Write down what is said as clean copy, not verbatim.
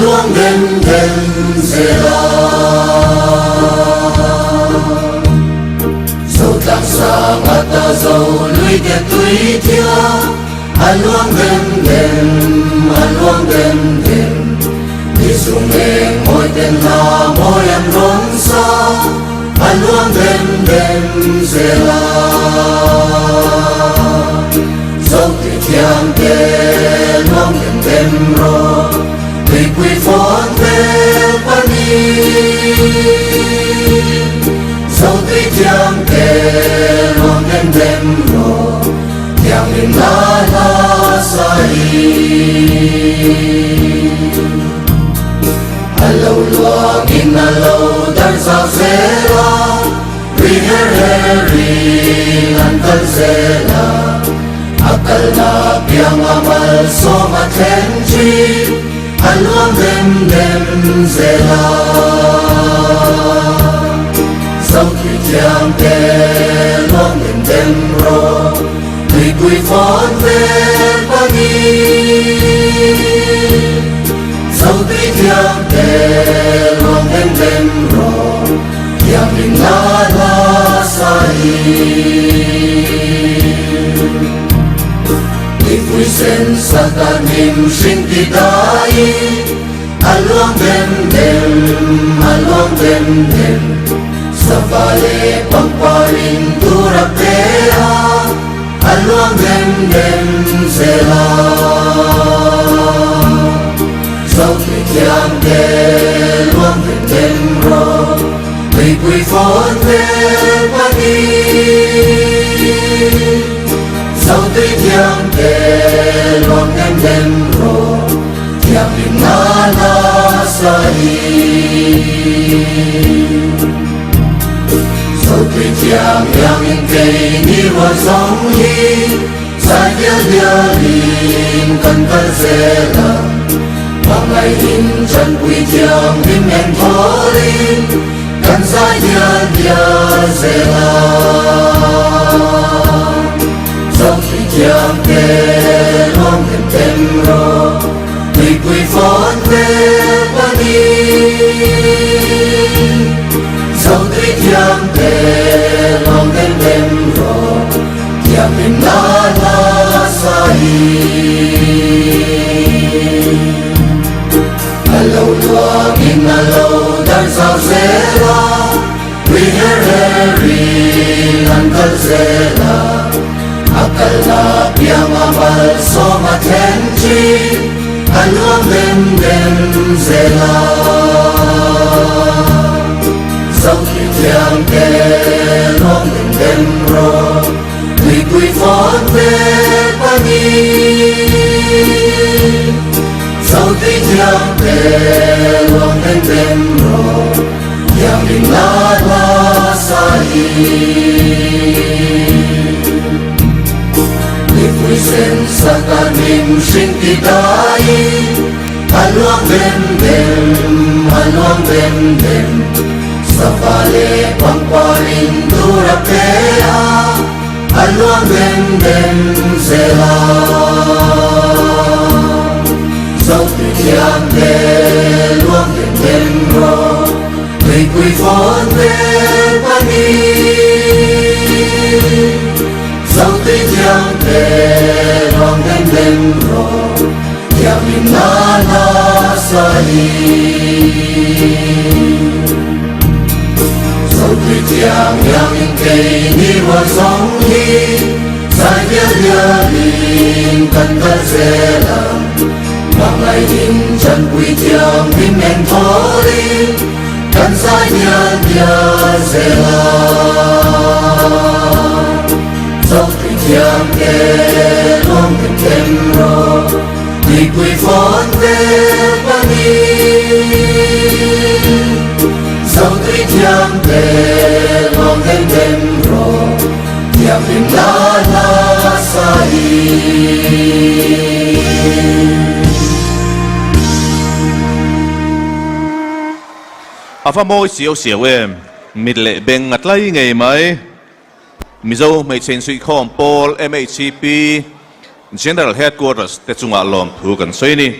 luang đêm đêm dễ la dầu tang sa ngata dầu lui ke tui thia luang đêm đêm đi xuống nghe ngồi tên la môi em rong sa luang đêm dễ la dầu thì thiang ke luang đêm ro vì quy phone về pani dầu thì thiang ke luang đêm ro thiang in la sai alo luang in alo dan sa zela ri antal zela akal na piang amal soma tenji luang đêm zela dẫu thì thiang ke luang đêm ro vì quy phone về pani dẫu thì thiang ke luang đêm ro thiang in la sai vì quy sen sa ta nim sinh ti dai luang đêm sa vale pamparin tura pea luang đêm zela dẫu thì thiang ke luang đêm ro vì quy phone về pani dẫu thì thiang ke luang đêm ro thiang in la sai dẫu thì thiang in cây ni hoa sóng hi sai dia lin cần cần zela bằng ngày in chân quy thiang in em thолin cần sai dia zela dẫu thì thiang ke luang đêm ro vì quy phone về pani dẫu thì thiang ke luang đêm ro thiang in la sai alo luang in alo dan sa zela ri antal zela akal na piang amal soma tenji luang đêm zela dẫu thì thiang ke luang đêm ro vì quy phone về pani dẫu thì thiang ke luang đêm ro thiang in la sai vì quy sen sa ta nim sinh ti dai luang đêm sa vale pamparin tura pea luang đêm zela dẫu thì thiang ke luang đêm ro vì quy phone về pani dẫu thì thiang ke luang đêm ro thiang in la sai dẫu thì thiang in cây ni hoa sóng hi sai dia lin cần cần zela bằng ngày in chân quy thiang in em thолin cần sai dia zela dẫu thì thiang ke luang đêm ro vì quy phone về pani dẫu thì thiang ke luang đêm ro thiang in la sai afa moi siêu em mid lệ beng ngặt lấy ngày mai mizo mai chen sui khom Paul MHCP General Headquarters te chunga lom thu kan soini